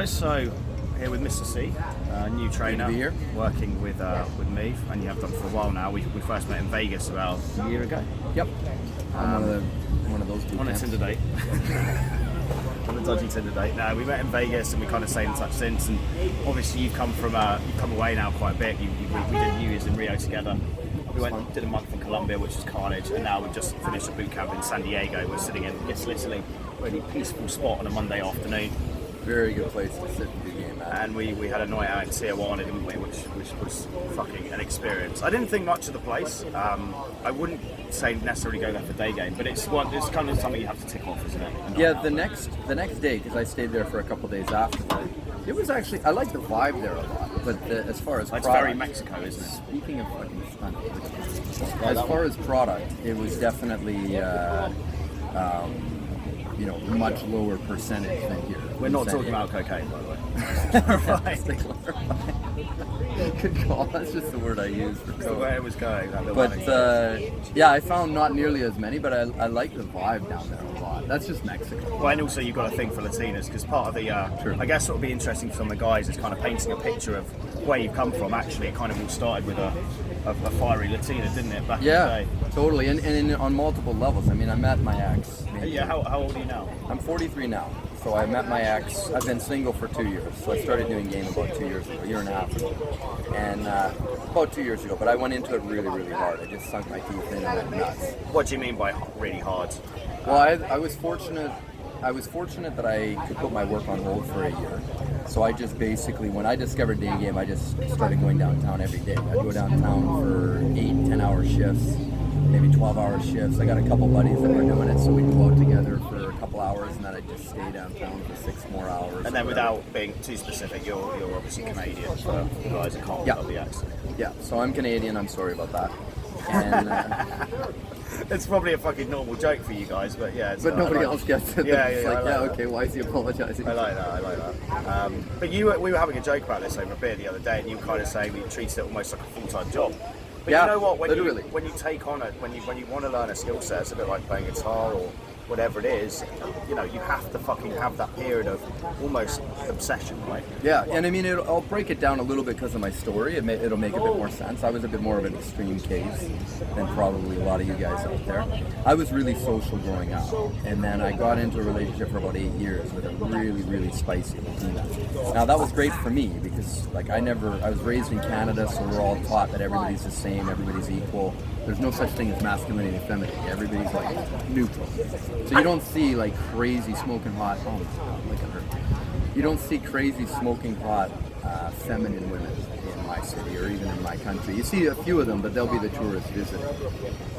guys, so here with Mr. C, new trainer, be here. working with me, and you have done for a while now. We first met in Vegas about a year ago. Yep. I'm one of those On a Tinder date. On a dodgy Tinder date. No, we met in Vegas and we kind of stayed in touch since. And obviously you've come away now quite a bit. We did New Year's in Rio together. We did a month in Colombia, which was carnage, and now we've just finished a boot camp in San Diego. We're sitting in Italy, a really peaceful spot on a Monday afternoon. Very good place to sit and do game at. And we had a night out in Tijuana, didn't we, which was fucking an experience. I didn't think much of the place. I wouldn't say necessarily go there for day game, but it's kind of something you have to tick off, isn't it? Yeah, the next day, because I stayed there for a couple of days after that, it was actually, I like the vibe there a lot, but as far as it's product, very Mexico, isn't it? Speaking of fucking stunt, as far as product, it was definitely much lower percentage than here. We're not talking about cocaine, by the way. Good call. That's just the word I use for the way it was going. But I found not nearly as many, but I like the vibe down there a lot. That's just Mexico. Well, and also you've got to think for Latinas, because part of the, I guess what would be interesting for some of the guys is kind of painting a picture of where you've come from. Actually, it kind of all started with a fiery Latina, didn't it, back in the day? Totally, and on multiple levels. I mean, I met my ex. Yeah, how old are you now? I'm 43 now. So I met my ex. I've been single for 2 years. So I started doing game about 2 years ago, a year and a half ago. And about 2 years ago, but I went into it really, really hard. I just sunk my teeth in and went nuts. What do you mean by really hard? Well, I was fortunate. I was fortunate that I could put my work on hold for a year. So I just basically, when I discovered day game, I just started going downtown every day. I'd go downtown for 8-10-hour shifts, maybe 12-hour shifts. I got a couple buddies that were doing it, so we'd go out together for a couple hours, and then I'd just stay downtown for 6 more hours. And then without being too specific, you're obviously Canadian, for the guys that can't love the accent. Yeah, so I'm Canadian, I'm sorry about that. And it's probably a fucking normal joke for you guys, but yeah. But nobody else gets it. Yeah, it's okay, why is he apologizing? I like that. But we were having a joke about this over a beer the other day, and you kind of say we treated it almost like a full-time job. But you know what? When you take on it, when you want to learn a skill set, it's a bit like playing guitar or whatever it is. You know, you have to fucking have that period of almost obsession, right? Yeah, and I mean, I'll break it down a little bit because of my story. It'll make a bit more sense. I was a bit more of an extreme case than probably a lot of you guys out there. I was really social growing up, and then I got into a relationship for about 8 years with a really, really spicy Latina. Now that was great for me because, like, I was raised in Canada, so we're all taught that everybody's the same, everybody's equal. There's no such thing as masculinity and femininity. Everybody's like neutral. So you don't see like crazy smoking hot. Oh, look at her. You don't see crazy smoking hot feminine women in my city or even in my country. You see a few of them, but they'll be the tourists visiting.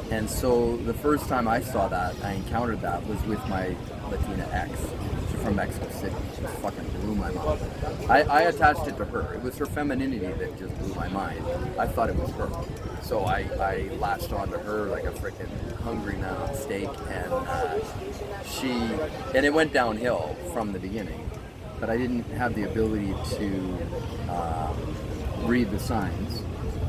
And so the first time I saw that, I encountered that, was with my Latina ex. She's from Mexico City. She fucking blew my mind. I attached it to her. It was her femininity that just blew my mind. I thought it was her. So I latched onto her like a freaking hungry man on steak, and it went downhill from the beginning. But I didn't have the ability to read the signs,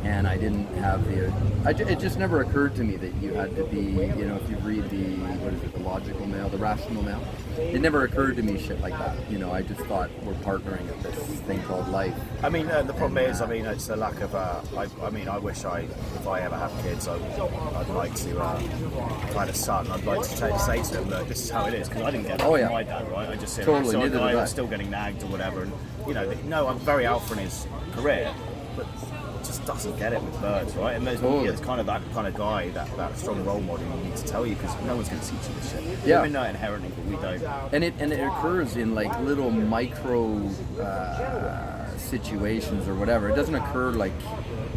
and I didn't have it just never occurred to me that you had to be, if you read the logical male, the rational male, it never occurred to me shit like that. I just thought we're partnering at this thing called life. I mean, the problem is, it's a lack of, I wish if I ever have kids, I'd like to, if I had a son, I'd like to say to him, look, this is how it is, because I didn't get that from my dad, right? I just said, totally, I was still getting nagged or whatever, and, I'm very alpha in his career, but just doesn't get it with birds, right? And there's kind of that kind of guy, that strong role model you need to tell you, because no one's going to teach you this shit. Yeah. We know it inherently, but we don't. And it occurs in like little micro situations or whatever. It doesn't occur like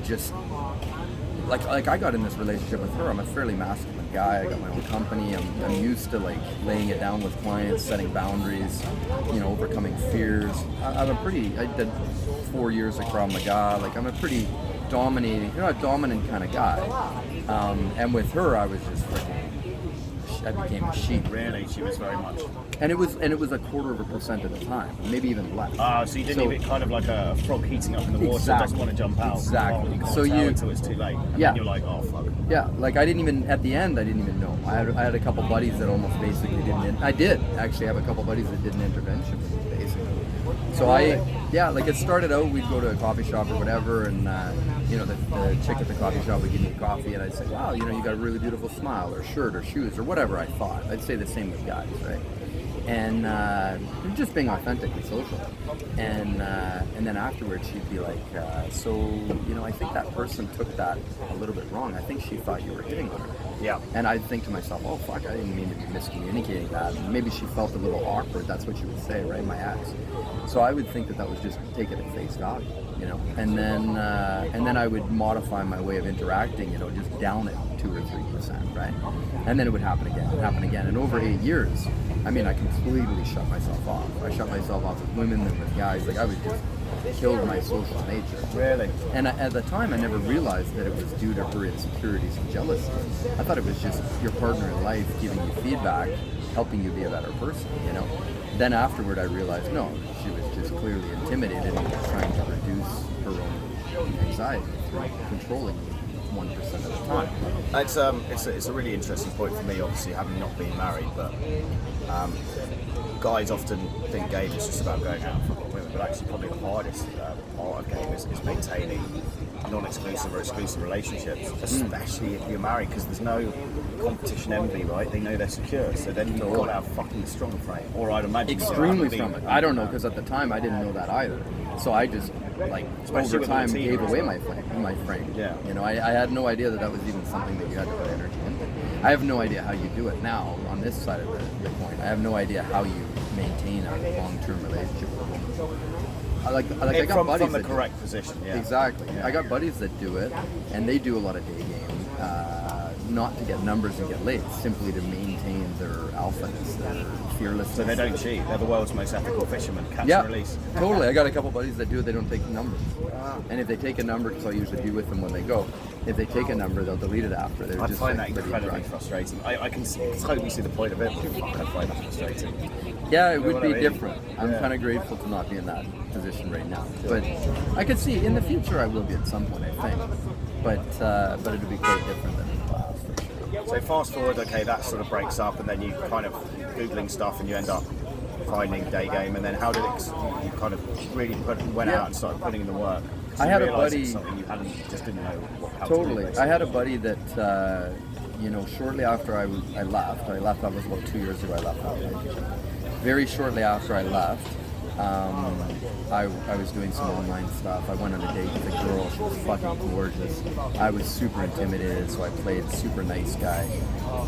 just like I got in this relationship with her. I'm a fairly masculine guy. I got my own company. I'm used to like laying it down with clients, setting boundaries, overcoming fears. I did 4 years of Krav Maga. Like I'm a pretty dominating, a dominant kind of guy. And with her, I was just freaking. I became a sheep. Really, she was very much. And it was 0.25% at the time, maybe even less. So you didn't even kind of like a frog heating up in the water, exactly, doesn't want to jump out. Exactly. You can't tell until it's too late. And then you're like, oh fuck. Yeah, like at the end, I didn't even know. I had a couple buddies that almost basically didn't. I did actually have a couple buddies that did an intervention with me, basically. So like it started out, we'd go to a coffee shop or whatever, and the chick at the coffee shop would give me coffee, and I'd say, wow, you got a really beautiful smile, or shirt, or shoes, or whatever I thought. I'd say the same with guys, right? And just being authentically social. And then afterwards she'd be like, I think that person took that a little bit wrong. I think she thought you were hitting on her. Yeah. And I'd think to myself, oh fuck, I didn't mean to be miscommunicating that. And maybe she felt a little awkward. That's what she would say, right? My ex. So I would think that was just take it at face value, And then I would modify my way of interacting, just down it 2 or 3%, right? And then it would happen again. And over 8 years, I completely shut myself off. I shut myself off with women and with guys. Like I would just kill my social nature. Really? And at the time, I never realized that it was due to her insecurities and jealousy. I thought it was just your partner in life giving you feedback, helping you be a better person, Then afterward, I realized, no, she was just clearly intimidated and trying to reduce her own anxiety through controlling you 1% at a time. It's a really interesting point for me, obviously, having not been married, but guys often think game is just about going out and fucking women, but actually probably the hardest part of game is maintaining non-exclusive or exclusive relationships, especially if you're married, because there's no competition envy, right? They know they're secure, so then you've got to have fucking strong frame, or I'd imagine extremely strong. I don't know, because at the time I didn't know that either, so I just over time gave away my frame. Yeah. I had no idea that was even something that you had to put energy into. I have no idea how you do it now on this side of the coin. I have no idea how you maintain a long-term relationship with a woman. I got buddies from the that correct position. Yeah. Exactly. Yeah. I got buddies that do it, and they do a lot of day game, not to get numbers and get laid, simply to maintain their alphaness, their fearlessness. So they don't cheat. They're the world's most ethical fishermen. Catch and release. Totally. I got a couple buddies that do it. They don't take numbers. And if they take a number, because I'll usually be with them when they go, if they take a number, they'll delete it after. I find that incredibly frustrating. I can totally see the point of it, but I find that frustrating. Yeah, it would be different. I'm kind of grateful to not be in that position right now. But I could see in the future I will be at some point, I think. But it'll be quite different than in the past, for sure. So fast forward, okay, that sort of breaks up, and then you kind of Googling stuff, and you end up finding Daygame, and then how did it, you kind of really went out and started putting in the work? I had a buddy. Something you just didn't know how totally. to do. I had a buddy that, shortly after I left, that was about 2 years ago, I left that relationship. Very shortly after I left, I was doing some online stuff. I went on a date with a girl. She was fucking gorgeous. I was super intimidated, so I played super nice guy.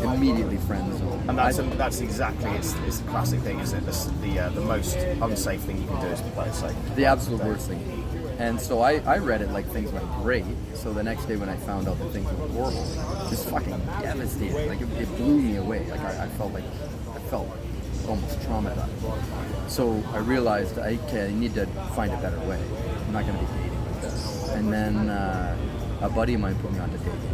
Immediately friend zone. And that's exactly it's the classic thing, isn't it? The most unsafe thing you can do is to play it safe. The absolute worst thing. And so I read it like things went great. So the next day when I found out that things were horrible, just fucking devastated. Like it blew me away. Like I felt almost traumatized. So I realized I need to find a better way. I'm not going to be dating like this. And then a buddy of mine put me on to dating.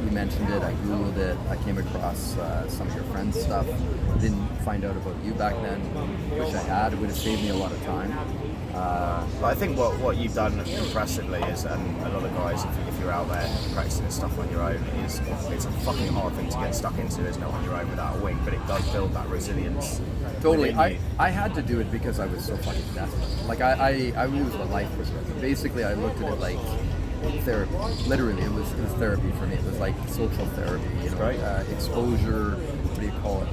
He mentioned it, I Googled it, I came across some of your friends' stuff. Didn't find out about you back then. Wish I had. It would have saved me a lot of time. But I think what you've done impressively is, and a lot of guys, if you're out there practicing this stuff on your own, it's a fucking hard thing to get stuck into, isn't it, on your own without a wing, but it does build that resilience. Totally. I had to do it because I was so fucking desperate. Like I was a life perspective. Basically, I looked at it like therapy. Literally, it was therapy for me. It was like social therapy, Right. Exposure, what do you call it?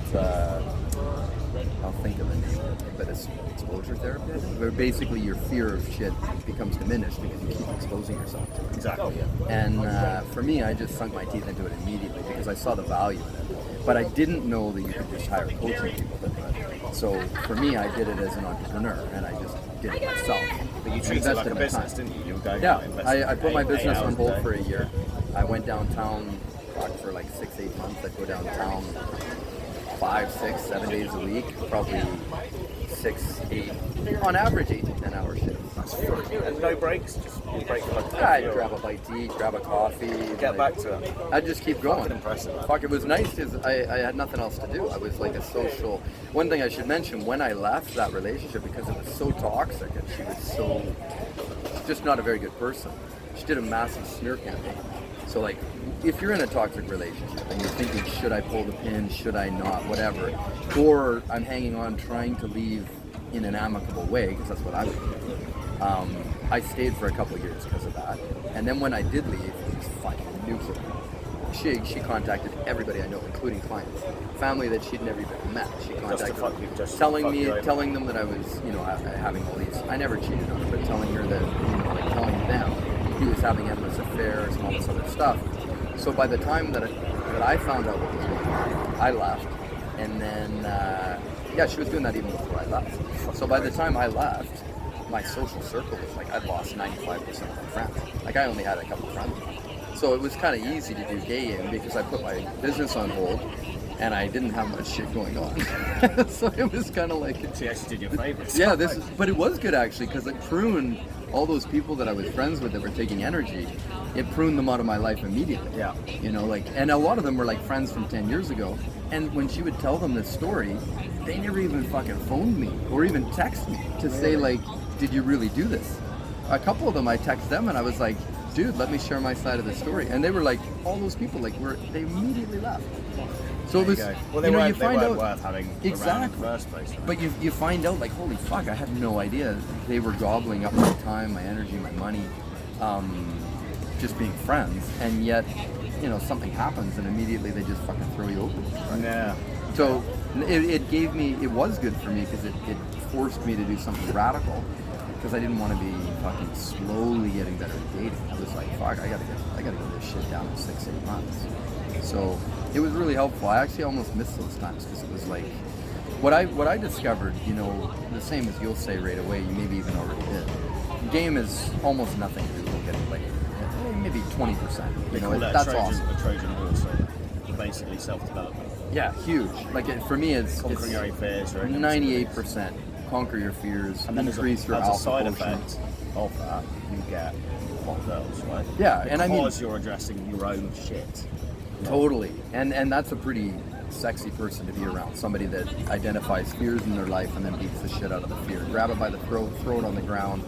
I'll think of the name of it, but it's exposure therapy, I think. Where basically your fear of shit becomes diminished because you keep exposing yourself to it. Exactly, yeah. And for me, I just sunk my teeth into it immediately because I saw the value in it. But I didn't know that you could just hire coaching people to do it. So for me, I did it as an entrepreneur, and I just did it myself. But you treated it like a business, didn't you? You were going I put my business on hold for a year. I went downtown for like 6-8 months. I'd go downtown 5, 6, 7 days a week, probably 6, 8, on average 8 to 10 hour shifts. That's fucking, and no breaks, just break for like I'd grab a bite to eat, grab a coffee. Get back to it. I'd just keep going. Fucking impressive, man. Fuck, it was nice because I had nothing else to do. I was like a social. One thing I should mention, when I left that relationship, because it was so toxic and she was so just not a very good person, she did a massive smear campaign. So like, if you're in a toxic relationship and you're thinking, should I pull the pin, should I not, whatever, or I'm hanging on trying to leave in an amicable way, because that's what I would do. I stayed for a couple of years because of that. And then when I did leave, it was fucking nuclear. She contacted everybody I know, including clients, family that she'd never even met. She contacted them, telling them that I was, you know, having all these. I never cheated on her, but telling her that, you know, like telling them he was having endless affairs and all this other stuff. So by the time that I found out what was going on, I left, and then yeah, she was doing that even before I left. So by the time I left, my social circle was like I'd lost 95% of my friends. Like I only had a couple friends. So it was kind of easy to do daygame because I put my business on hold and I didn't have much shit going on. So it was kind of like... So you actually did your favorites. Yeah, but it was good actually because it pruned all those people that I was friends with that were taking energy. It pruned them out of my life immediately. Yeah. You know, like, and a lot of them were like friends from 10 years ago. And when she would tell them this story, they never even fucking phoned me or even text me to say like, did you really do this? A couple of them, I text them and I was like, dude, let me share my side of the story. And they were like, all those people, like, they immediately left. So it was, well, they weren't worth having around in the first place. Right? But you find out, like, holy fuck, I had no idea they were gobbling up my time, my energy, my money, just being friends. And yet, you know, something happens and immediately they just fucking throw you open. Right? Yeah. So it was good for me because it forced me to do something radical. Because I didn't want to be fucking slowly getting better at dating. I was like, fuck, I gotta get this shit down in 6-8 months. So it was really helpful. I actually almost missed those times because it was like what I discovered, you know, the same as you'll say right away, you maybe even already did. Game is almost nothing to do with getting laid. Maybe 20%. You know, that's awesome. A Trojan horse, so basically self-development. Yeah, huge. Like for me, it's conquering your own fears, right? 98%. Conquer your fears, and then increase your alpha side quotient. effect of that, you get hot girls, right? Yeah, because and I mean, you're addressing your own shit. Totally, and that's a pretty sexy person to be around. Somebody that identifies fears in their life and then beats the shit out of the fear. Grab it by the throat, throw it on the ground,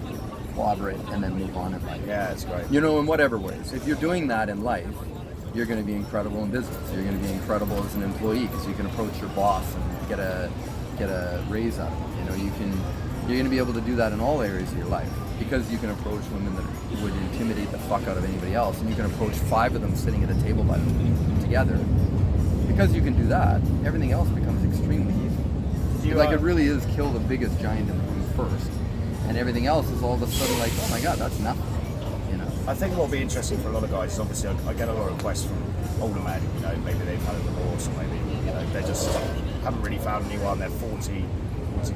clobber it, and then move on in life. Yeah, it's great. You know, in whatever ways. If you're doing that in life, you're going to be incredible in business. You're going to be incredible as an employee because you can approach your boss and get a raise out of it. You know, you're going to be able to do that in all areas of your life because you can approach women that would intimidate the fuck out of anybody else, and you can approach 5 of them sitting at a table by them together. Because you can do that, everything else becomes extremely easy. Like it really is kill the biggest giant in the room first, and everything else is all of a sudden like, oh my god, that's nothing. You know. I think what will be interesting for a lot of guys is obviously I get a lot of requests from older men. You know, maybe they've had a divorce, or maybe they just haven't really found anyone. They're 40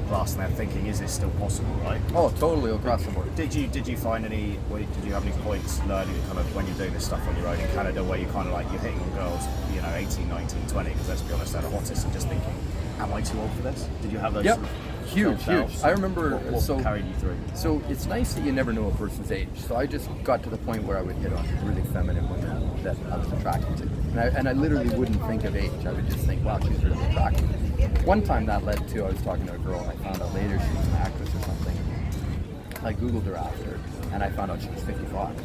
plus, and they're thinking, is this still possible, right? Oh, totally across the board. Did you find any? Did you have any points learning kind of when you're doing this stuff on your own in Canada, where you kind of like you're hitting on girls, 18, 19, 20? Because let's be honest, they're the hottest, and just thinking, am I too old for this? Did you have those? Yep. Sort of Huge. I remember. What carried you through? So it's nice that you never know a person's age. So I just got to the point where I would hit on really feminine women that I was attracted to, and I literally wouldn't think of age. I would just think, wow, she's really attractive. One time that led to I was talking to a girl, and I found out later she was an actress or something. I googled her after, and I found out she was 55.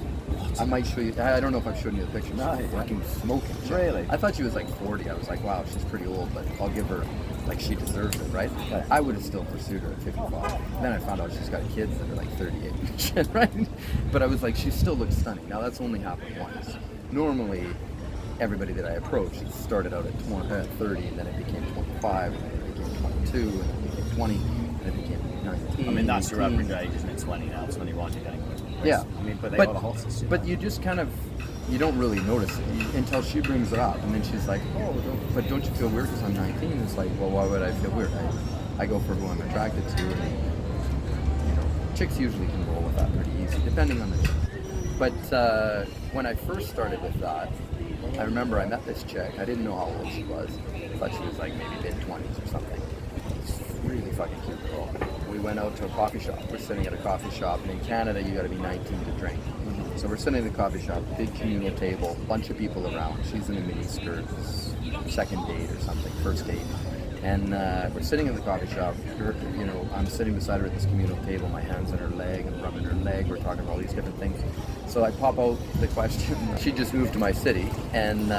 I might show you. I don't know if I've shown you the picture. She's fucking smoking. Really? I thought she was like 40. I was like, wow, she's pretty old, but I'll give her, like, she deserves it, right? But I would have still pursued her at 55. Then I found out she's got kids that are like 38 and shit, right? But I was like, she still looks stunning. Now that's only happened once. Normally, everybody that I approached, it started out at 30, and then it became 25, and then it became 22, and then it became 20, and it became 19. I mean, that's 18. your average age, isn't it? 20 now, 21, you're getting. Yeah. I mean, but they are the hottest. But you just kind of, you don't really notice it until she brings it up, and then she's like, oh, don't you feel weird because I'm 19? It's like, well, why would I feel weird? I go for who I'm attracted to, and chicks usually can roll with that pretty easy, depending on the chick. But when I first started with that, I remember I met this chick. I didn't know how old she was. I thought she was like maybe mid-20s or something. It's really fucking cute girl. We went out to a coffee shop. We're sitting at a coffee shop, and in Canada, you got to be 19 to drink. So we're sitting at the coffee shop, big communal table, bunch of people around. She's in a mini skirt, second date or something, first date. And we're sitting in the coffee shop. I'm sitting beside her at this communal table. My hands on her leg and rubbing her leg. We're talking about all these different things. So I pop out the question. She just moved to my city, and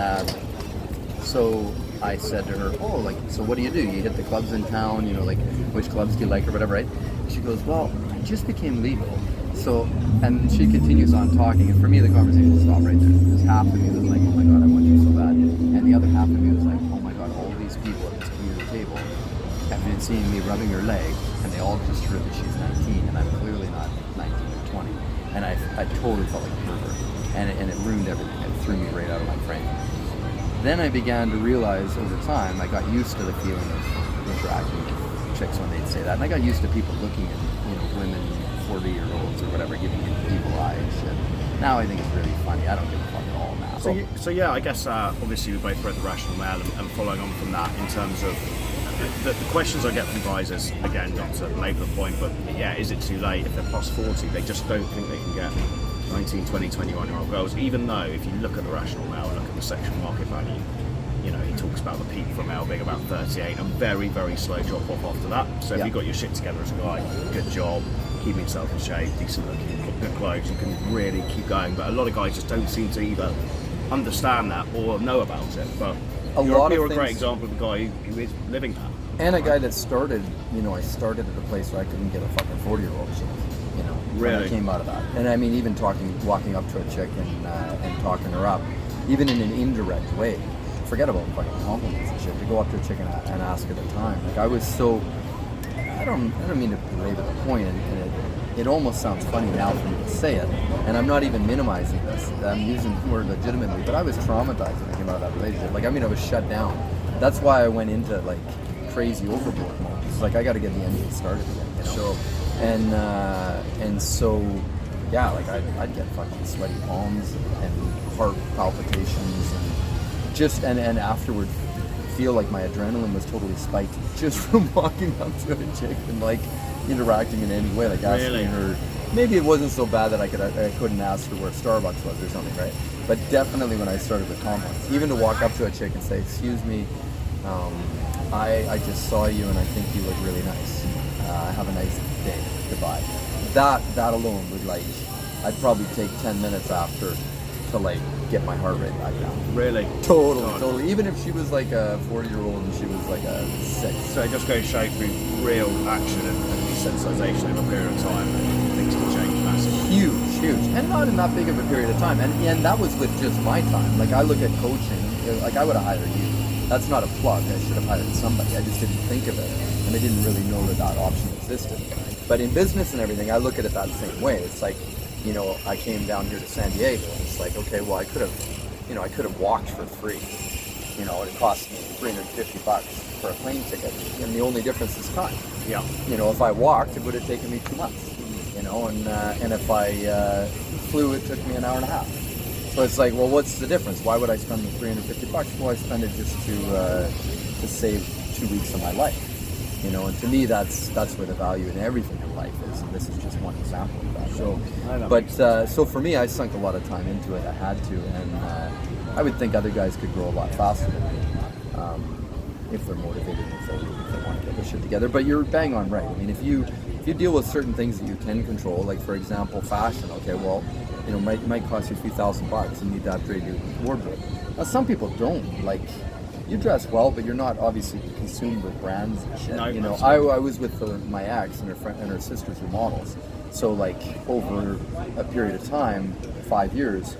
so I said to her, oh, like, so what do? You hit the clubs in town, you know, like, which clubs do you like or whatever, right? She goes, well, I just became legal. So, and she continues on talking, and for me, the conversation just stopped right there. There's half of me that was like, oh my God, I want you so bad. And the other half of me was like, oh my God, all these people at this community table have been seeing me rubbing her leg, and they all just heard that she's 19, and I'm clearly not 19 or 20. And I totally felt like a pervert. And it ruined everything. It threw me right out of my frame. Then I began to realize over time, I got used to the feeling of interacting with chicks when they'd say that. And I got used to people looking at, you know, women 40-year-olds or whatever, giving you evil eye and shit. Now I think it's really funny. I don't give a fuck at all now. So yeah, I guess obviously we both read The Rational Male, and following on from that in terms of the questions I get from guys is, again, not to labour the point, but yeah, is it too late? If they're plus 40, they just don't think they can get 19, 20, 21-year-old girls, even though if you look at The Rational Male, look at the sexual market value, you know, he talks about the peak for a male being about 38, and very, very slow drop off after that. So if you've got your shit together as a guy, good job, keeping yourself in shape, decent looking, good clothes, you can really keep going. But a lot of guys just don't seem to either understand that or know about it. But you're a great example of a guy who is living that. And a guy that started, you know, I started at a place where I couldn't get a fucking 40-year-old chick, you know, really? When I came out of that. And I mean, even walking up to a chick and talking her up, even in an indirect way. Forget about fucking compliments and shit. To go up to a chick and ask her the time. Like, I was so, I don't mean to belabor the point, and it almost sounds funny now for me to say it, and I'm not even minimizing this. I'm using the word legitimately, but I was traumatized when I came out of that relationship. Like, I mean, I was shut down. That's why I went into like crazy overboard mode. It's like, I got to get the engine started again, you know? Sure. And so, yeah, like I'd get fucking sweaty palms and heart palpitations and just and afterward feel like my adrenaline was totally spiked just from walking up to a chick and like interacting in any way, like asking her. Maybe it wasn't so bad that I couldn't ask her where Starbucks was or something, right? But definitely when I started with compliments, even to walk up to a chick and say, "Excuse me, I just saw you and I think you look really nice. Have a nice day. Goodbye." That alone would, like, I'd probably take 10 minutes after to like get my heart rate back down. Really? Totally. Even if she was like a 40-year-old and she was like a 6. So it just goes to show through real action and desensitization over a period of time, things can change massively. Huge. And not in that big of a period of time. And that was with just my time. Like, I look at coaching, like I would have hired you. That's not a plug. I should have hired somebody. I just didn't think of it. And I didn't really know that option existed. But in business and everything, I look at it that same way. It's like, you know, I came down here to San Diego, and it's like, okay, well, I could have walked for free. You know, it cost me $350 for a plane ticket, and the only difference is time. Yeah. You know, if I walked, it would have taken me 2 months. You know, and if I flew, it took me an hour and a half. So it's like, well, what's the difference? Why would I spend the $350? Well, I spend it just to save 2 weeks of my life. You know, and to me, that's where the value in everything in life is, and this is just one example of that. So, but so for me, I sunk a lot of time into it. I had to, and I would think other guys could grow a lot faster than me if they're motivated, if they want to get their shit together. But you're bang on right. I mean, if you deal with certain things that you can control, like for example, fashion. Okay, well, you know, might cost you a few $1,000 and need to upgrade your wardrobe. Now, some people don't like. You dress well, but you're not obviously consumed with brands and shit. No, you know, I was with my ex and her friend and her sisters were models. So like over a period of time, 5 years,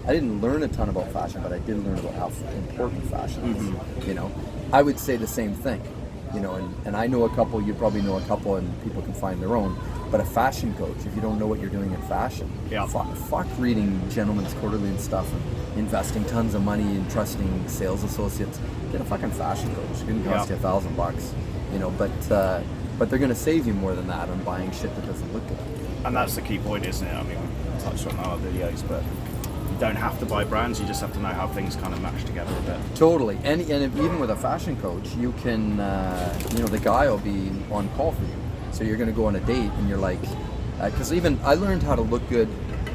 I didn't learn a ton about fashion, but I did learn about how important fashion is. Mm-hmm. You know, I would say the same thing. You know, and I know a couple. You probably know a couple, and people can find their own. But a fashion coach, if you don't know what you're doing in fashion, fuck reading Gentleman's Quarterly and stuff, and investing tons of money and trusting sales associates. Get a fucking fashion coach. It's gonna cost you $1,000, you know. But they're gonna save you more than that on buying shit that doesn't look good. And that's the key point, isn't it? I mean, we touched on our videos, but you don't have to buy brands. You just have to know how things kind of match together a bit. Totally. And even with a fashion coach, you can, you know, the guy will be on call for you. So you're going to go on a date and you're like, because even I learned how to look good,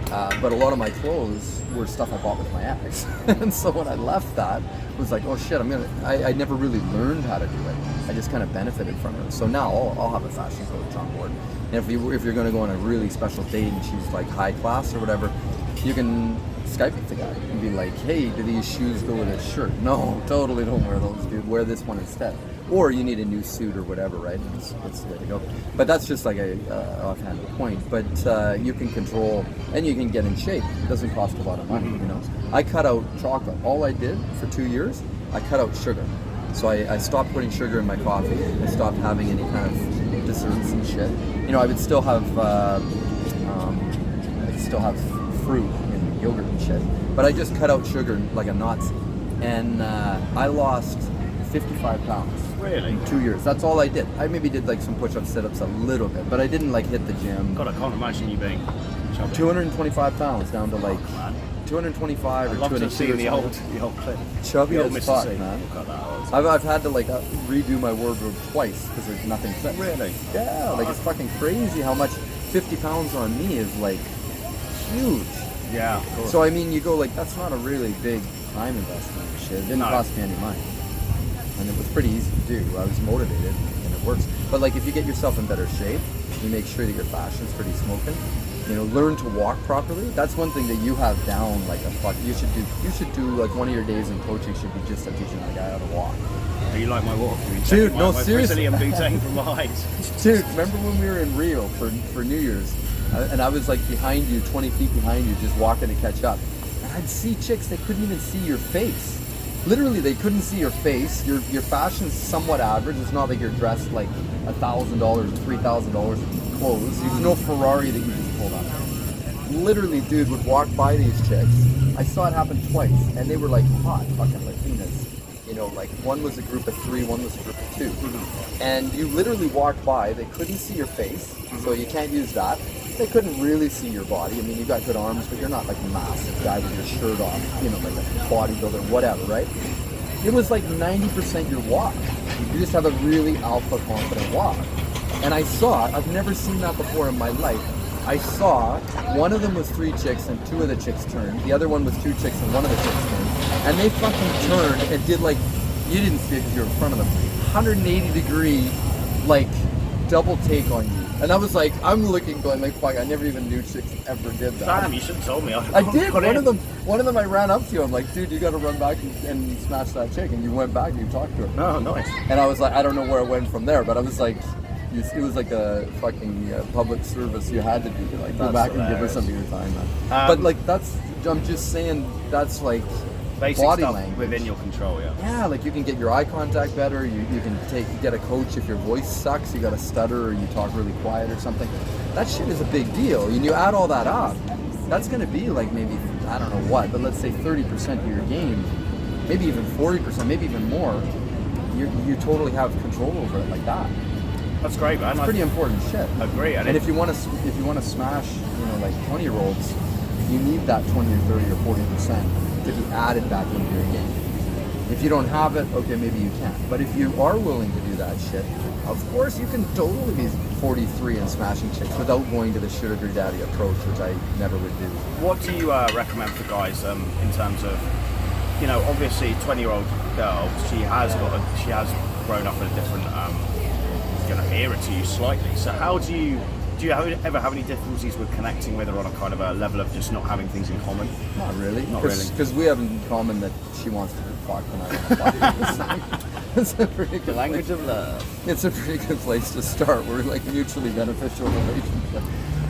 but a lot of my clothes were stuff I bought with my ex. And so when I left that, it was like, oh shit, I never really learned how to do it. I just kind of benefited from it. So now I'll have a fashion coach on board. And if you're going to go on a really special date and she's like high class or whatever, you can Skype with the guy and be like, hey, do these shoes go with this shirt? No, totally don't wear those, dude. Wear this one instead. Or you need a new suit or whatever, right? It's the way to go. But that's just like a offhand point. But you can control and you can get in shape. It doesn't cost a lot of money, you know. I cut out chocolate. All I did for 2 years, I cut out sugar. So I stopped putting sugar in my coffee. I stopped having any kind of desserts and shit. You know, I would still have fruit and yogurt and shit. But I just cut out sugar like a Nazi. And I lost 55 pounds. Really? In 2 years. That's all I did. I maybe did like some push-ups, sit-ups a little bit, but I didn't like hit the gym. God, I can't imagine you being chubby. 225 pounds down to like 225 or 202. I'd love to see the old clip. Chubby The old as Mr. fuck, C. man. Look at that. I've had to like redo my wardrobe twice because there's nothing fit. Really? Yeah, like it's fucking crazy how much 50 pounds on me is like huge. Yeah, of course. So I mean, you go like, that's not a really big time investment and shit. It didn't cost me any money. And it was pretty easy to do. I was motivated and it works. But like if you get yourself in better shape, you make sure that your fashion's pretty smoking. You know, learn to walk properly. That's one thing that you have down like a fuck. You should do like one of your days in coaching should be just teaching a guy how to walk. Do you like my walk? Dude, no, seriously. I'm booting from behind. Dude, remember when we were in Rio for New Year's? And I was like behind you, 20 feet behind you, just walking to catch up. And I'd see chicks, they couldn't even see your face. Literally, they couldn't see your face. Your fashion's somewhat average. It's not like you're dressed like $1,000 or $3,000 of clothes. There's no Ferrari that you just pulled up. Literally, dude would walk by these chicks. I saw it happen twice, and they were like hot fucking Latinas. You know, like one was a group of 3, one was a group of 2. And you literally walked by, they couldn't see your face, so you can't use that. They couldn't really see your body. I mean, you got good arms, but you're not like a massive guy with your shirt off, you know, like a bodybuilder, whatever, right? It was like 90% your walk. You just have a really alpha confident walk. And I saw, I've never seen that before in my life. I saw one of them was 3 chicks and 2 of the chicks turned. The other one was 2 chicks and 1 of the chicks turned. And they fucking turned and did like, you didn't see it because you were in front of them, 180 degree, like double take on you. And I was like, I'm looking going like, fuck, I never even knew chicks ever did that. Damn, you should have told me. I did. One of them I ran up to you. I'm like, dude, you got to run back and smash that chick. And you went back and you talked to her. Oh, nice. And I was like, I don't know where it went from there, but I was like, it was like a fucking public service you had to do. Like, go back and give her some of your time, man. But like, I'm just saying, that's like basic body stuff language within your control, yeah. Yeah, like you can get your eye contact better. You can get a coach if your voice sucks. You got a stutter or you talk really quiet or something. That shit is a big deal. And you add all that up, that's going to be like maybe, I don't know what, but let's say 30% of your game, maybe even 40%, maybe even more. You totally have control over it like that. That's great, man. It's pretty important shit. Agree. And if you want to smash, you know, like 20-year-olds, you need that 20 or 30 or 40% to be added back into your game. If you don't have it, okay, maybe you can't. But if you are willing to do that shit, of course you can totally be 43 and smashing chicks without going to the sugar daddy approach, which I never would do. What do you recommend for guys in terms of, you know, obviously 20-year-old girl, she has grown up in a different, going to hear it to you slightly. So how do you ever have any difficulties with connecting with her on a kind of a level of just not having things in common? Not really. Not really. Because we have in common that she wants to be fucked and I want to fuck. It's a pretty good Language of love. It's a pretty good place to start. We're like mutually beneficial relationship.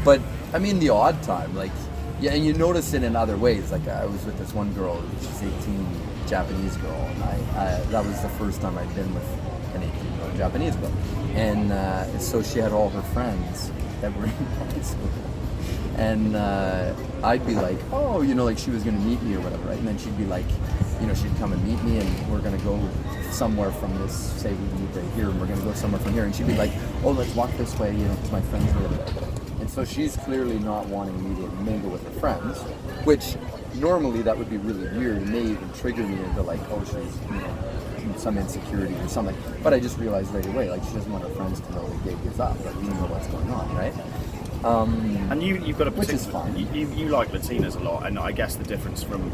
But I mean, the odd time, like, yeah, and you notice it in other ways. Like I was with this one girl, she's 18, Japanese girl, and I that was the first time I'd been with an 18-year-old Japanese girl. And so she had all her friends that were in high school. And I'd be like, oh, you know, like she was going to meet me or whatever, right? And then she'd be like, you know, she'd come and meet me and we're going to go somewhere from this, say we meet right here and we're going to go somewhere from here. And she'd be like, oh, let's walk this way, you know, because my friends are there. And so she's clearly not wanting me to mingle with her friends, which normally that would be really weird and may even trigger me into like, oh, she's, you know, some insecurity or something. But I just realized right away, like she doesn't want her friends to know the gig is up, like you know what's going on, right? And you've got a which is fine. You like Latinas a lot, and I guess the difference from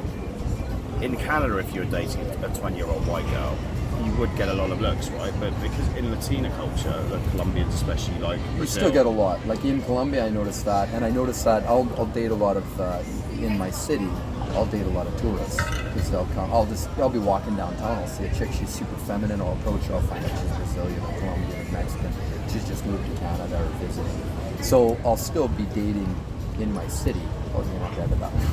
in Canada, if you were dating a 20-year-old white girl, you would get a lot of looks, right? But because in Latina culture, like Colombians especially, like Brazil, you still get a lot. Like in Colombia, I noticed that, and I noticed that I'll date a lot of in my city. I'll date a lot of tourists because they'll come. I'll be walking downtown. I'll see a chick. She's super feminine. I'll approach her. I'll find out she's Brazilian or Colombian or Mexican. She's just moved to Canada or visiting. So I'll still be dating in my city. Oh, you're not dead about that.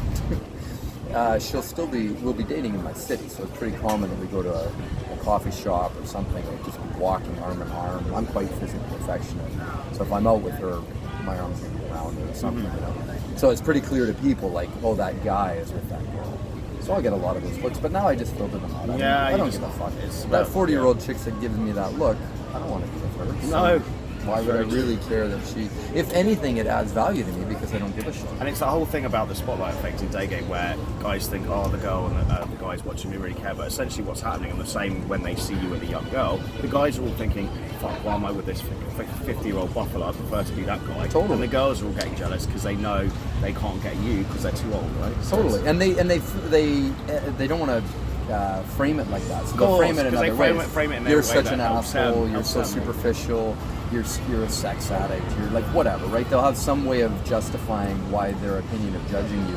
We'll be dating in my city. So it's pretty common that we go to a coffee shop or something and just be walking arm in arm. I'm quite physically affectionate. So if I'm out with her, my arm's going to be around her or something, you know. So it's pretty clear to people, like, oh, that guy is with that girl. So I get a lot of those looks, but now I just filter them out. I don't give a fuck. That 40-year-old chick that gives me that look, I don't want to be with her. So No. why would I really care that she... If anything, it adds value to me because I don't give a shit. And it's the whole thing about the spotlight effect in daygame where guys think, oh, the girl and the guy's watching me really care, but essentially what's happening, and the same when they see you with a young girl, the guys are all thinking, fuck, why am I with this 50-year-old buffalo? I prefer to be that guy. Totally. And the girls are all getting jealous because they know they can't get you because they're too old, right? So Totally. And they don't want to frame it like that. So they'll frame it another way. You're such an asshole. You're so superficial. You're a sex addict. You're like whatever, right? They'll have some way of justifying why their opinion of judging you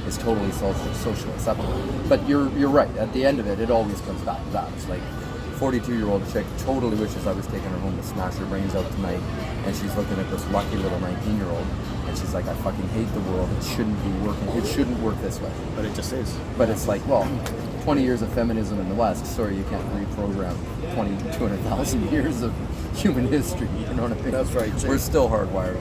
is totally socially acceptable. But you're right. At the end of it, it always comes back to that. It's like 42-year-old chick totally wishes I was taking her home to smash her brains out tonight, and she's looking at this lucky little 19-year-old, and she's like, I fucking hate the world. It shouldn't be working. It shouldn't work this way. But it just is. But it's like, well, 20 years of feminism in the West. Sorry, you can't reprogram 200,000 years of human history. You know what I mean? That's right. We're still hardwired.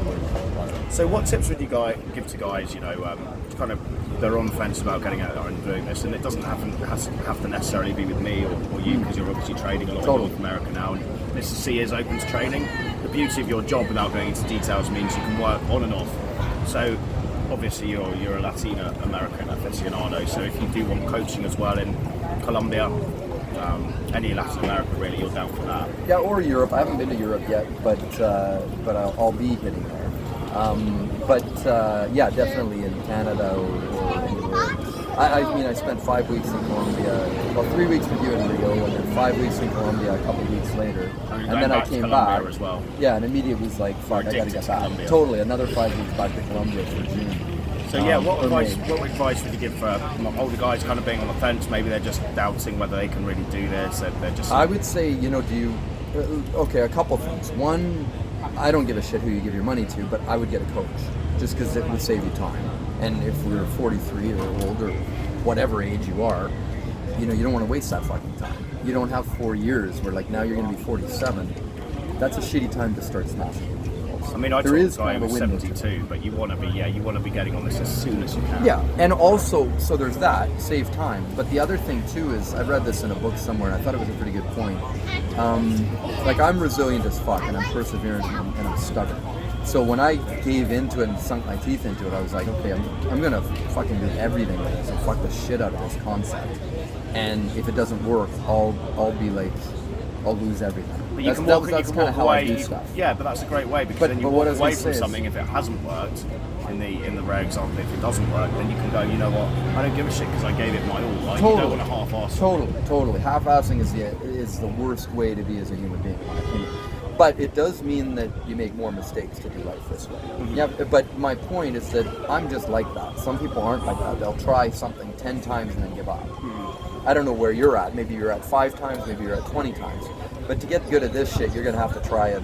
So what tips would you give to guys, you know, kind of they're on the fence about getting out there and doing this, and it doesn't have to necessarily be with me or you, because you're obviously trading a lot in North America now, and Mr. C is open to training. The beauty of your job, without going into details, means you can work on and off. So obviously you're a Latino American aficionado, so if you do want coaching as well in Colombia, any Latin America really, you're down for that. Yeah, or Europe. I haven't been to Europe yet, but I'll be hitting there. Yeah, definitely in Canada or anywhere. I mean, I spent 5 weeks in Colombia, well, 3 weeks with you in Rio, and then 5 weeks in Colombia a couple of weeks later. And then I came back. As well. Yeah, and immediately was like, fuck, I gotta get back. Colombia. Totally, another 5 weeks back to Colombia for June. So yeah, what advice would you give for older guys kind of being on the fence? Maybe they're just doubting whether they can really do this. They're just... I would say, you know, okay, a couple things. One, I don't give a shit who you give your money to, but I would get a coach, just because it would save you time. And if we're 43 or older, whatever age you are, you know, you don't want to waste that fucking time. You don't have 4 years where, like, now you're going to be 47. That's a shitty time to start smashing. I mean, I talked to a guy who was 72, but you want to be getting on this as soon as you can. Yeah, and also, so there's that, save time. But the other thing too is, I read this in a book somewhere, and I thought it was a pretty good point. Like, I'm resilient as fuck, and I'm perseverant, and I'm stubborn. So when I gave into it and sunk my teeth into it, I was like, okay, I'm gonna fucking do everything with this and fuck the shit out of this concept. And if it doesn't work, I'll be like, I'll lose everything. But that's kind of how I do stuff. Yeah, but that's a great way, because then you walk away from something if it hasn't worked. In the rare example, if it doesn't work, then you can go, you know what, I don't give a shit because I gave it my all. Like, totally. You don't want to half-ass. Totally. Half-assing is the worst way to be as a human being, in my opinion. But it does mean that you make more mistakes to do life this way. Mm-hmm. Yeah, but my point is that I'm just like that. Some people aren't like that. They'll try something 10 times and then give up. Mm-hmm. I don't know where you're at. Maybe you're at 5 times, maybe you're at 20 times. But to get good at this shit, you're going to have to try it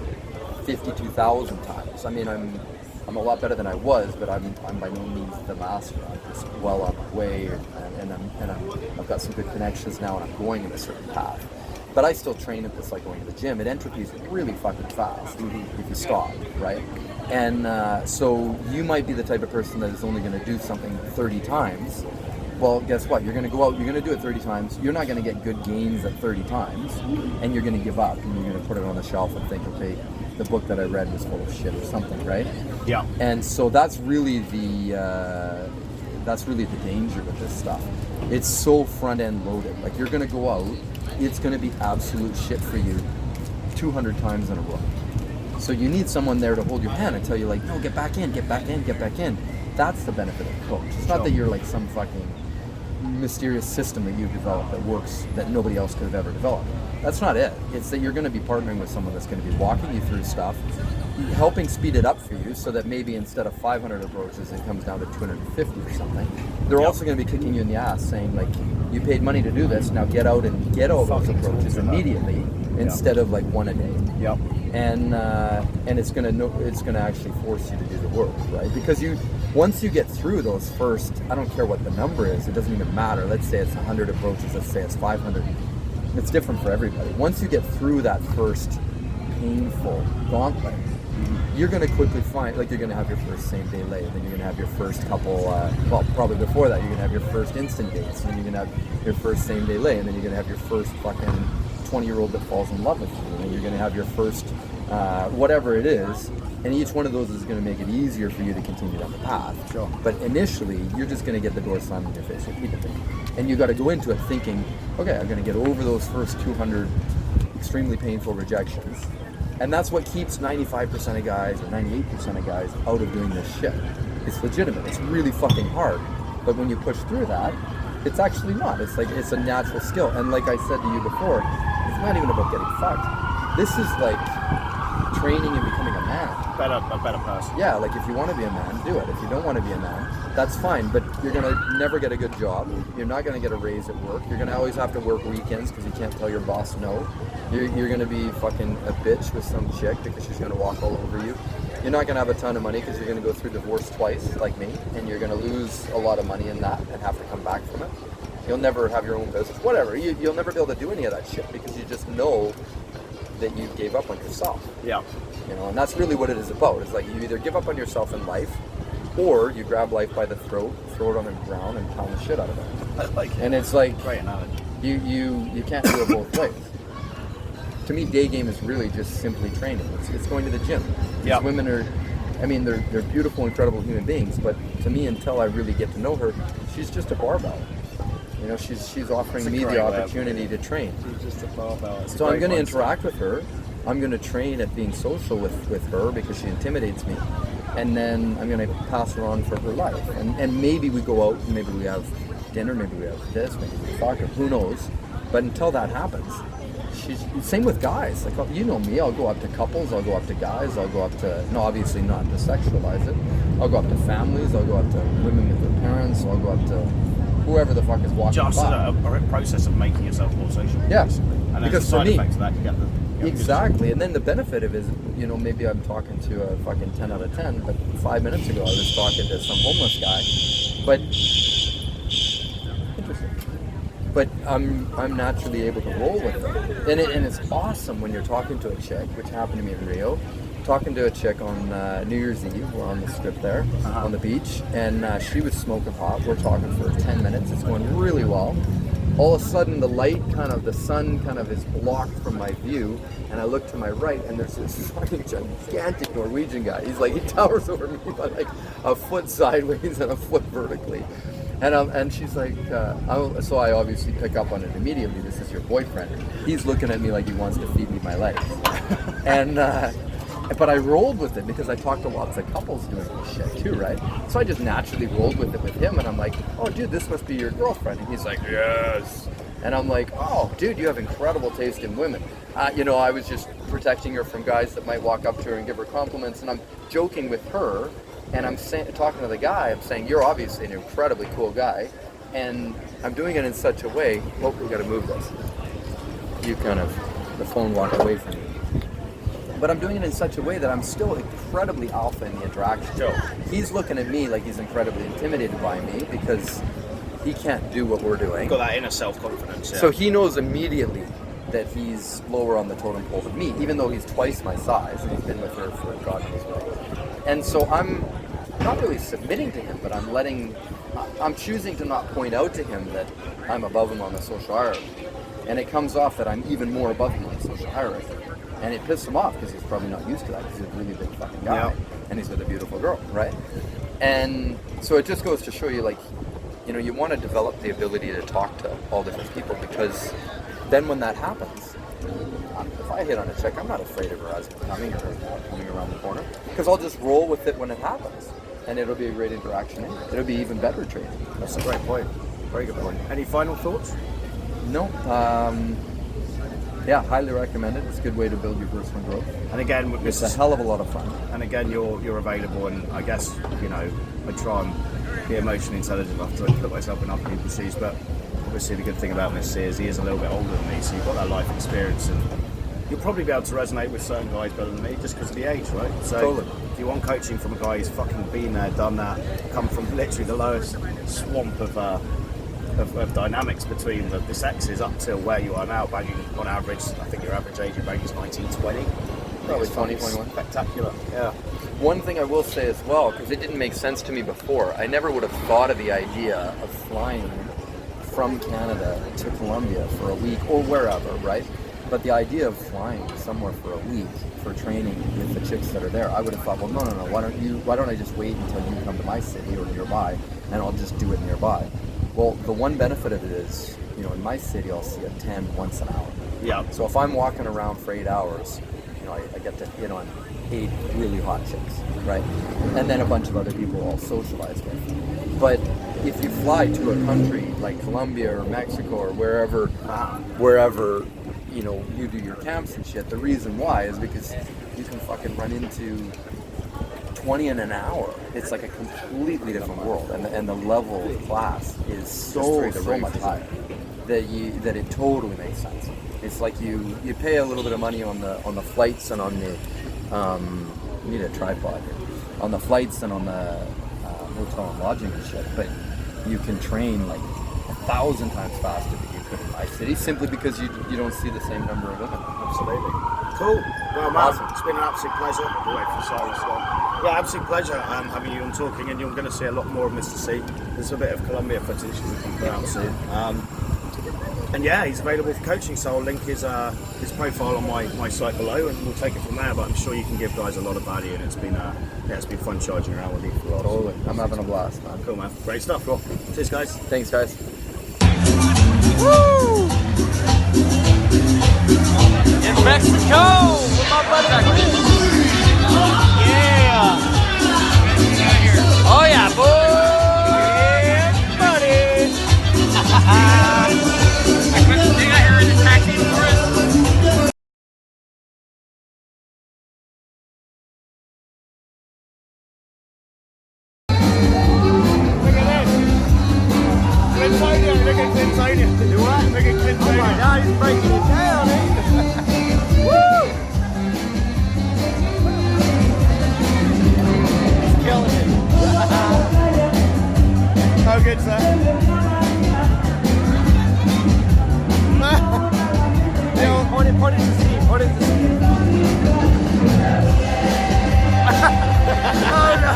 52,000 times. I mean, I'm a lot better than I was, but I'm by no means the master. I'm just well on my way, and I've got some good connections now, and I'm going in a certain path. But I still train at this like going to the gym. It entropy's really fucking fast if you stop, right? And so you might be the type of person that is only going to do something 30 times. Well, guess what? You're going to go out, you're going to do it 30 times. You're not going to get good gains at 30 times, and you're going to give up, and you're going to put it on the shelf and think, okay, the book that I read was full of shit or something, right? Yeah. And so that's really the danger with this stuff. It's so front end loaded. Like, you're going to go out, it's going to be absolute shit for you 200 times in a row. So you need someone there to hold your hand and tell you, like, no, get back in. That's the benefit of a coach. It's not that you're like some fucking mysterious system that you've developed that works, that nobody else could have ever developed. That's not it. It's that you're going to be partnering with someone that's going to be walking you through stuff, helping speed it up for you so that maybe instead of 500 approaches, it comes down to 250 or something. They're also going to be kicking you in the ass saying, like, you paid money to do this, now get out and get all those approaches immediately instead of like one a day. Yep. And it's gonna actually force you to do the work, right? Because once you get through those first, I don't care what the number is, it doesn't even matter. Let's say it's 100 approaches, let's say it's 500. It's different for everybody. Once you get through that first painful gauntlet, you're going to quickly find, like, you're going to have your first same day lay, then you're going to have your first couple, well, probably before that, you're going to have your first instant dates, and then you're going to have your first same day lay, and then you're going to have your first fucking 20-year-old that falls in love with you, and then you're going to have your first whatever it is, and each one of those is going to make it easier for you to continue down the path. Sure. But initially, you're just going to get the door slammed in your face repeatedly. And you got to go into it thinking, okay, I'm going to get over those first 200 extremely painful rejections. And that's what keeps 95% of guys or 98% of guys out of doing this shit. It's legitimate. It's really fucking hard. But when you push through that, it's actually not. It's like, it's a natural skill. And like I said to you before, it's not even about getting fucked. This is like training and becoming a man. A better person. Yeah, like if you want to be a man, do it. If you don't want to be a man, that's fine. But you're going to never get a good job. You're not going to get a raise at work. You're going to always have to work weekends because you can't tell your boss no. You're going to be fucking a bitch with some chick because she's going to walk all over you. You're not going to have a ton of money because you're going to go through divorce twice, like me, and you're going to lose a lot of money in that and have to come back from it. You'll never have your own business, whatever. You'll never be able to do any of that shit because you just know that you gave up on yourself. Yeah. You know, and that's really what it is about. It's like you either give up on yourself in life, or you grab life by the throat, throw it on the ground, and pound the shit out of it. I like it. And it's like Great analogy. you can't do it both ways. To me, day game is really just simply training. It's going to the gym. These women are, I mean, they're beautiful, incredible human beings. But to me, until I really get to know her, she's just a barbell. You know, she's offering me the opportunity to train. She's just a barbell. So I'm going to interact with her. I'm going to train at being social with her because she intimidates me. And then I'm going to pass her on for her life. And maybe we go out, maybe we have dinner, maybe we have this, maybe we fuck her, who knows. But until that happens, same with guys. Like, you know me, I'll go up to couples, I'll go up to guys, I'll go up to, no, obviously not to sexualize it. I'll go up to families, I'll go up to women with their parents, I'll go up to whoever the fuck is walking by. Just a process of making yourself more social. Yeah. Basically. And because the for side me, effects of that, you get the exactly. And then the benefit of it is, you know, maybe I'm talking to a fucking 10 out of 10, but 5 minutes ago I was talking to some homeless guy. But interesting. But I'm naturally able to roll with it. And it's awesome when you're talking to a chick, which happened to me in Rio. Talking to a chick on New Year's Eve, we're on the strip there, on the beach, and she was smoking hot. We're talking for 10 minutes, it's going really well. All of a sudden the sun kind of is blocked from my view, and I look to my right, and there's this fucking gigantic Norwegian guy. He towers over me by like a foot sideways and a foot vertically. And she's like, so I obviously pick up on it immediately. This is your boyfriend. He's looking at me like he wants to feed me my legs. But I rolled with it because I talked to lots of couples doing this shit too, right? So I just naturally rolled with it with him, and I'm like, oh, dude, this must be your girlfriend. And he's like, yes. And I'm like, oh, dude, you have incredible taste in women. You know, I was just protecting her from guys that might walk up to her and give her compliments, and I'm joking with her, and I'm talking to the guy, I'm saying, you're obviously an incredibly cool guy, and I'm doing it in such a way, oh, we gotta move this. The phone walked away from me. But I'm doing it in such a way that I'm still incredibly alpha in the interaction. Sure. He's looking at me like he's incredibly intimidated by me because he can't do what we're doing. Got that inner self-confidence. Yeah. So he knows immediately that he's lower on the totem pole than me, even though he's twice my size and he's been with her for God knows what. And so I'm not really submitting to him, but I'm choosing to not point out to him that I'm above him on the social hierarchy. And it comes off that I'm even more above him on the social hierarchy. And it pissed him off because he's probably not used to that because he's a really big fucking guy. And he's with a beautiful girl, right? And so it just goes to show you, like, you know, you want to develop the ability to talk to all different people, because then when that happens, if I hit on a chick, I'm not afraid of her husband coming or her coming around the corner, because I'll just roll with it when it happens. And it'll be a great interaction. It'll be even better training. That's a great point. Very good point. Any final thoughts? No. Yeah, highly recommend it. It's a good way to build your personal growth. And again, It's a hell of a lot of fun. And again, you're available, and I guess, you know, I try and be emotionally intelligent enough to put myself in other people's shoes, but obviously the good thing about Mr. is he is a little bit older than me, so you've got that life experience, and you'll probably be able to resonate with certain guys better than me just because of the age, right? So Totally. if you want coaching from a guy who's fucking been there, done that, come from literally the lowest swamp of dynamics between the sexes up till where you are now, banging on average, I think your average age of banging is 19, 20. Probably 20, 21. Spectacular, yeah. One thing I will say as well, because it didn't make sense to me before, I never would have thought of the idea of flying from Canada to Colombia for a week or wherever, right? But the idea of flying somewhere for a week for training with the chicks that are there, I would have thought, well, no, why don't I just wait until you come to my city or nearby, and I'll just do it nearby. Well, the one benefit of it is, you know, in my city, I'll see a 10 once an hour. Yeah. So if I'm walking around for 8 hours, you know, I get to hit on 8 really hot chicks, right? And then a bunch of other people I'll socialize with. But if you fly to a country like Colombia or Mexico or wherever, you know, you do your camps and shit, the reason why is because you can fucking run into 20 in an hour. It's like a completely different world, and the level of class is so much higher that it totally makes sense. It's like you pay a little bit of money on the flights and on the you need a tripod here, on the flights and on the hotel and lodging and shit, but you can train like 1,000 times faster than you could in my city, simply because you don't see the same number of women. Absolutely. Cool. Well, man, Awesome. It's been an absolute pleasure. We'll wait for the silence to go. Yeah, absolute pleasure having you and talking, and you're going to see a lot more of Mr. C. There's a bit of Colombia footage we can put out soon. And yeah, he's available for coaching, so I'll link his profile on my site below, and we'll take it from there. But I'm sure you can give guys a lot of value, and it's been fun charging around with you for a while. Totally. I'm having a blast, man. Cool, man. Great stuff. Cool. Cheers, guys. Thanks, guys. Woo! In Mexico with my buddy. Yeah. Oh yeah, boy. Yeah, buddy. They got here in the taxi for us. Look at Clintonia. Do what? Look at Clintonia. Oh my God, he's breaking it down, eh? Woo! He's killing it. How good's that? Hey, what is the scene? What is the scene? Oh no!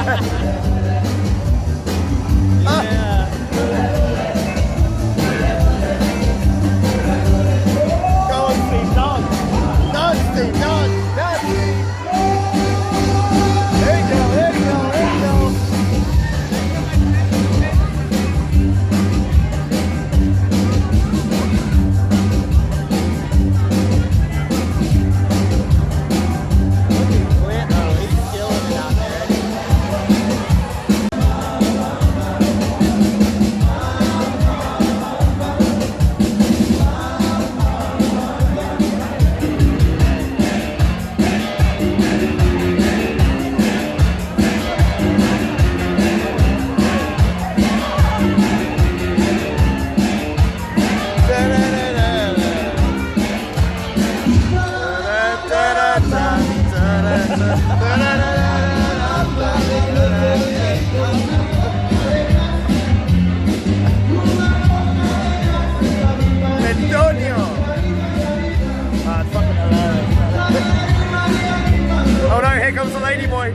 Yeah. Oh no, here comes the lady boy.